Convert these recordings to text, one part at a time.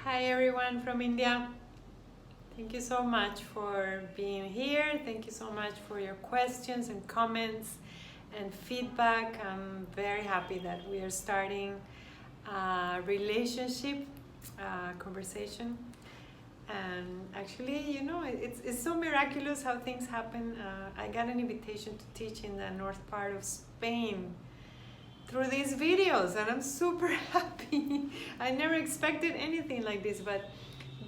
Hi everyone from India. Thank you so much for being here. Thank you so much for your questions and comments and feedback. I'm very happy that we are starting a relationship conversation. And actually, it's so miraculous how things happen. I got an invitation to teach in the north part of Spain through these videos, and I'm super happy. I never expected anything like this, but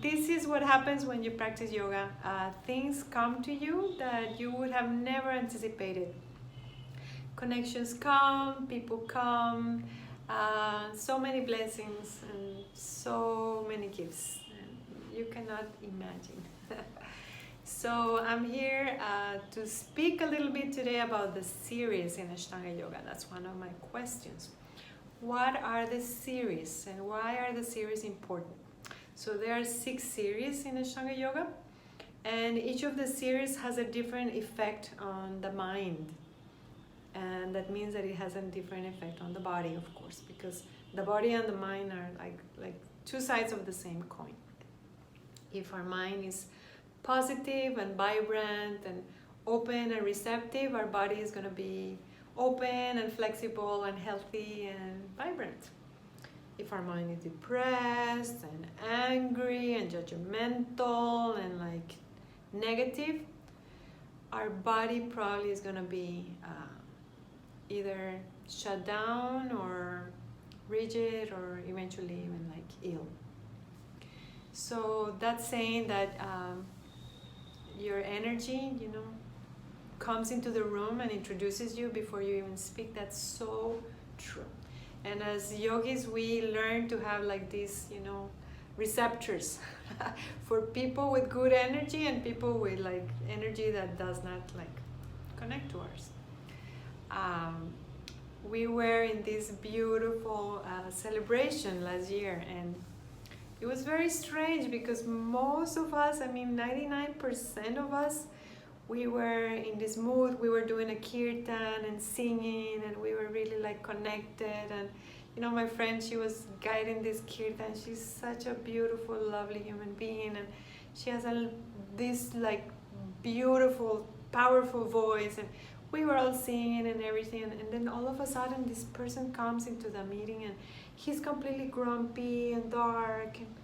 this is what happens when you practice yoga. Things come to you that you would have never anticipated. Connections come, people come, so many blessings and so many gifts, and you cannot imagine. So I'm here to speak a little bit today about the series in Ashtanga Yoga. That's one of my questions. What are the series and why are the series important? So there are 6 series in Ashtanga Yoga, and each of the series has a different effect on the mind. And that means that it has a different effect on the body, of course, because the body and the mind are like two sides of the same coin. If our mind is positive and vibrant and open and receptive, our body is going to be open and flexible and healthy and vibrant. If our mind is depressed and angry and judgmental and negative, our body probably is going to be either shut down or rigid or eventually even ill. So that's saying that your energy, comes into the room and introduces you before you even speak. That's so true. And as yogis, we learn to have these, receptors for people with good energy and people with energy that does not connect to ours. We were in this beautiful celebration last year, and it was very strange because most of us, 99% of us, we were in this mood. We were doing a kirtan and singing, and we were really connected. And my friend, she was guiding this kirtan. She's such a beautiful, lovely human being, and she has this beautiful, powerful voice. And we were all singing and everything. And then all of a sudden, this person comes into the meeting, and he's completely grumpy and dark, and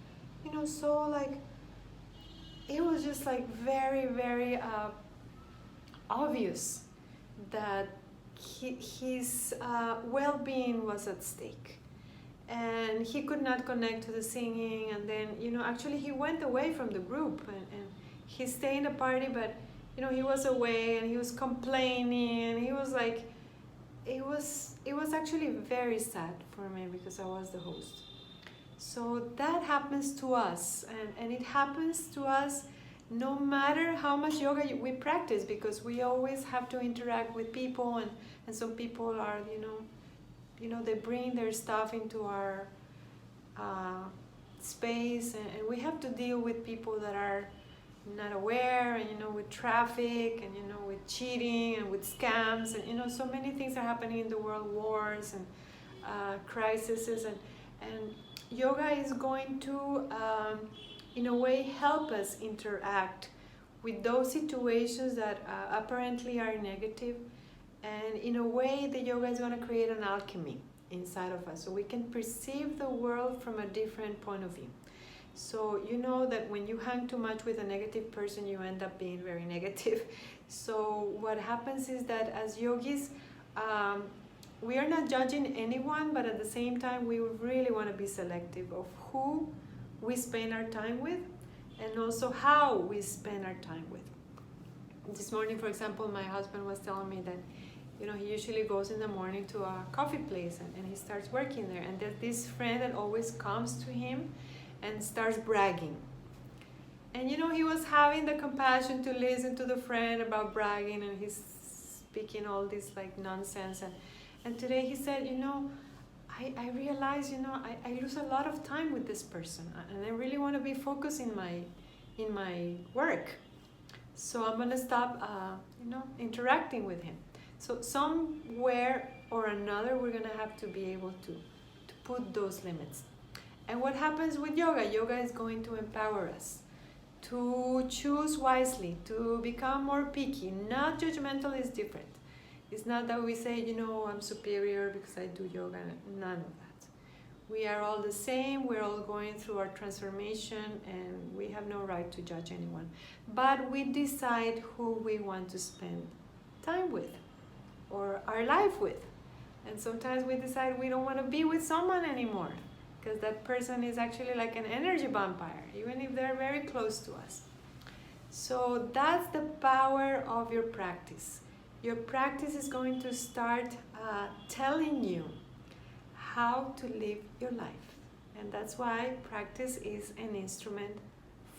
it was just very, very obvious that his well-being was at stake, and he could not connect to the singing. And then actually he went away from the group, and he stayed in the party, but he was away and he was complaining, and he was it was actually very sad for me because I was the host. So that happens to us, and it happens to us no matter how much yoga we practice, because we always have to interact with people, and some people are, they bring their stuff into our space, and we have to deal with people that are not aware, and with traffic, and with cheating and with scams, and so many things are happening in the world, wars and crises, and yoga is going to in a way help us interact with those situations that apparently are negative, and in a way the yoga is going to create an alchemy inside of us so we can perceive the world from a different point of view. So that when you hang too much with a negative person, you end up being very negative. So what happens is that as yogis, we are not judging anyone, but at the same time we really want to be selective of who we spend our time with, and also how we spend our time with. This morning, for example, my husband was telling me that he usually goes in the morning to a coffee place, and he starts working there, and there's this friend that always comes to him and starts bragging. And he was having the compassion to listen to the friend about bragging, and he's speaking all this nonsense, and today he said, I realize, I lose a lot of time with this person, and I really want to be focused in my work. So I'm gonna stop, interacting with him. So somewhere or another, we're gonna have to be able to put those limits. And what happens with yoga? Yoga is going to empower us to choose wisely, to become more picky. Not judgmental is different. It's not that we say, I'm superior because I do yoga. None of that. We are all the same. We're all going through our transformation, and we have no right to judge anyone. But we decide who we want to spend time with or our life with. And sometimes we decide we don't want to be with someone anymore because that person is actually like an energy vampire, even if they're very close to us. So that's the power of your practice. Your practice is going to start telling you how to live your life. And that's why practice is an instrument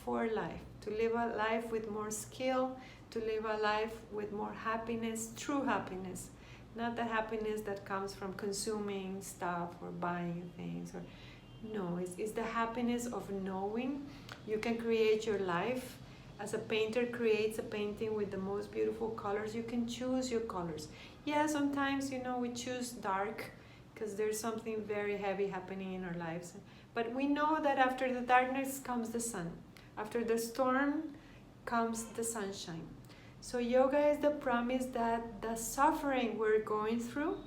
for life. To live a life with more skill, to live a life with more happiness, true happiness. Not the happiness that comes from consuming stuff or buying things. No, it's the happiness of knowing you can create your life. As a painter creates a painting with the most beautiful colors, you can choose your colors. Yeah, sometimes, we choose dark because there's something very heavy happening in our lives. But we know that after the darkness comes the sun. After the storm comes the sunshine. So yoga is the promise that the suffering we're going through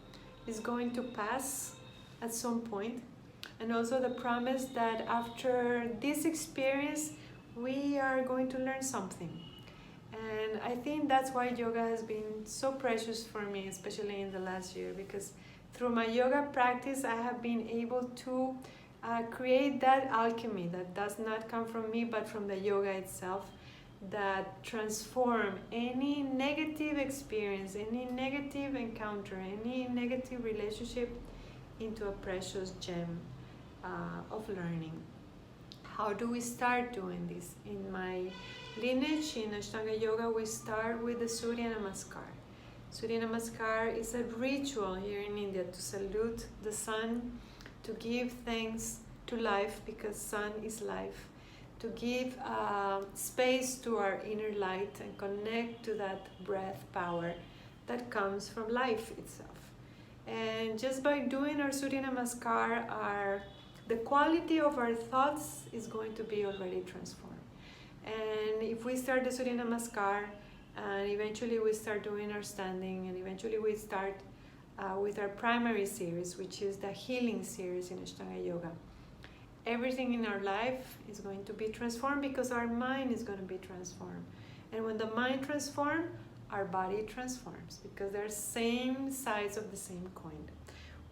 is going to pass at some point. And also the promise that after this experience, we are going to learn something. And I think that's why yoga has been so precious for me, especially in the last year, because through my yoga practice, I have been able to create that alchemy that does not come from me, but from the yoga itself, that transform any negative experience, any negative encounter, any negative relationship into a precious gem of learning. How do we start doing this? In my lineage, in Ashtanga Yoga, we start with the Surya Namaskar. Surya Namaskar is a ritual here in India to salute the sun, to give thanks to life because sun is life, to give space to our inner light and connect to that breath power that comes from life itself. And just by doing our Surya Namaskar, the quality of our thoughts is going to be already transformed. And if we start the Surya Namaskar, and eventually we start doing our standing, and eventually we start with our primary series, which is the healing series in Ashtanga Yoga, everything in our life is going to be transformed because our mind is going to be transformed. And when the mind transforms, our body transforms because they're same sides of the same coin.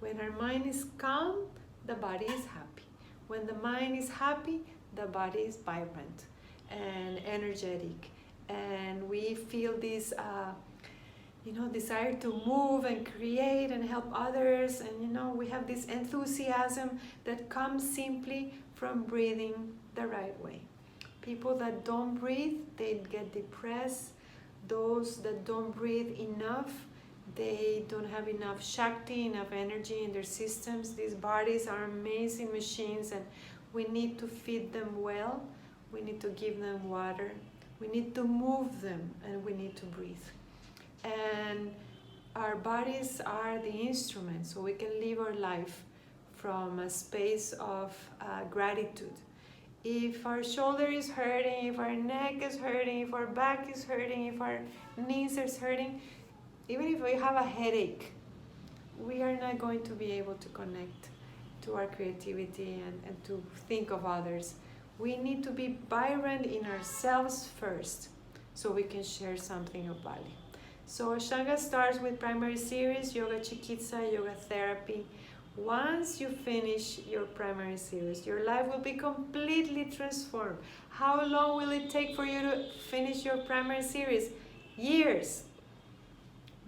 When our mind is calm, the body is happy. When the mind is happy, the body is vibrant and energetic. And we feel this desire to move and create and help others. And, we have this enthusiasm that comes simply from breathing the right way. People that don't breathe, they get depressed. Those that don't breathe enough, they don't have enough Shakti, enough energy in their systems. These bodies are amazing machines and we need to feed them well. We need to give them water. We need to move them and we need to breathe. And our bodies are the instrument so we can live our life from a space of gratitude. If our shoulder is hurting, if our neck is hurting, if our back is hurting, if our knees are hurting, even if we have a headache, we are not going to be able to connect to our creativity and to think of others. We need to be vibrant in ourselves first so we can share something of value. So Ashtanga starts with primary series, Yoga Chikitsa, Yoga Therapy. Once you finish your primary series, your life will be completely transformed. How long will it take for you to finish your primary series? Years.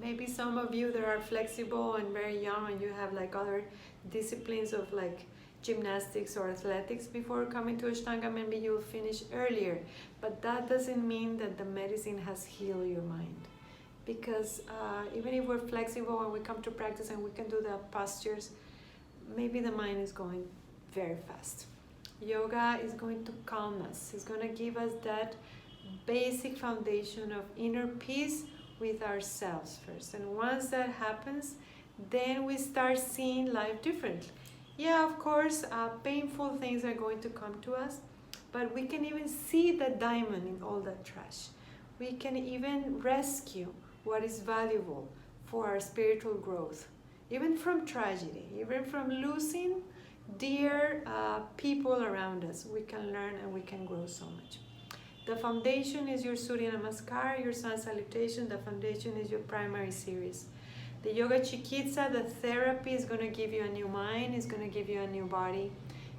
Maybe some of you that are flexible and very young and you have like other disciplines of like gymnastics or athletics before coming to Ashtanga, maybe you'll finish earlier. But that doesn't mean that the medicine has healed your mind. Because even if we're flexible and we come to practice and we can do the postures, maybe the mind is going very fast. Yoga is going to calm us. It's going to give us that basic foundation of inner peace with ourselves first. And once that happens, then we start seeing life differently. Yeah, of course, painful things are going to come to us, but we can even see the diamond in all that trash. We can even rescue what is valuable for our spiritual growth, even from tragedy, even from losing dear people around us. We can learn and we can grow so much. The foundation is your Surya Namaskar, your Sun Salutation. The foundation is your primary series. The Yoga Chikitsa, the therapy, is going to give you a new mind, is going to give you a new body.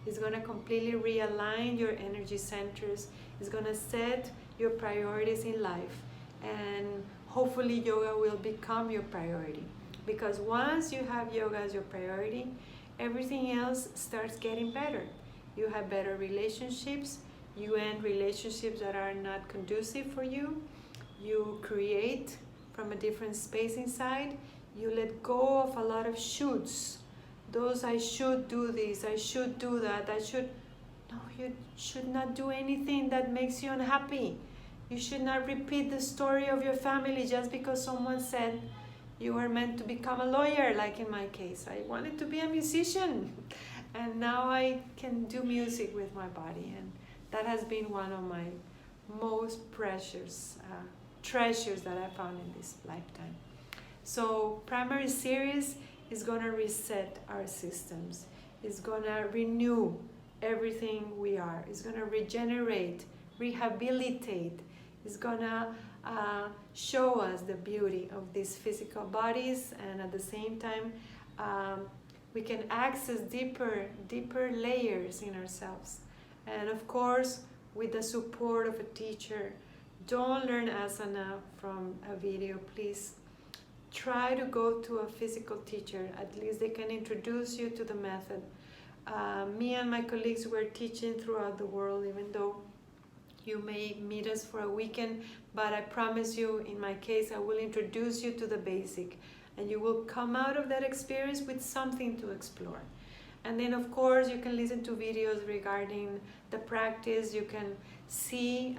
It's going to completely realign your energy centers. It's going to set your priorities in life. And hopefully yoga will become your priority. Because once you have yoga as your priority, everything else starts getting better. You have better relationships. You end relationships that are not conducive for you. You create from a different space inside. You let go of a lot of shoulds. Those I should do this, I should do that, I should... No, you should not do anything that makes you unhappy. You should not repeat the story of your family just because someone said you were meant to become a lawyer, like in my case. I wanted to be a musician, and now I can do music with my body, and that has been one of my most precious treasures that I found in this lifetime. So primary series is going to reset our systems. It's going to renew everything we are. It's going to regenerate, rehabilitate. It's going to show us the beauty of these physical bodies, and at the same time we can access deeper layers in ourselves. And of course, with the support of a teacher. Don't learn asana from a video, please. Try to go to a physical teacher. At least they can introduce you to the method. Me and my colleagues were teaching throughout the world, even though you may meet us for a weekend, but I promise you, in my case, I will introduce you to the basic, and you will come out of that experience with something to explore. And then of course you can listen to videos regarding the practice. You can see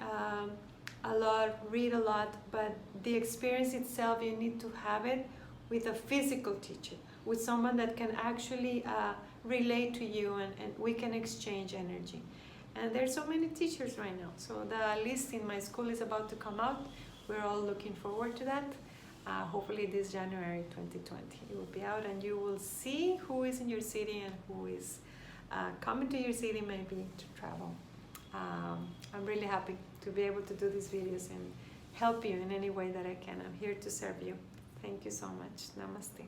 a lot, read a lot, but the experience itself, you need to have it with a physical teacher, with someone that can actually relate to you, and we can exchange energy. And there's so many teachers right now. So the list in my school is about to come out. We're all looking forward to that. Hopefully this January 2020 it will be out, and you will see who is in your city and who is coming to your city maybe to travel. I'm really happy to be able to do these videos and help you in any way that I can. I'm here to serve you. Thank you so much. Namaste.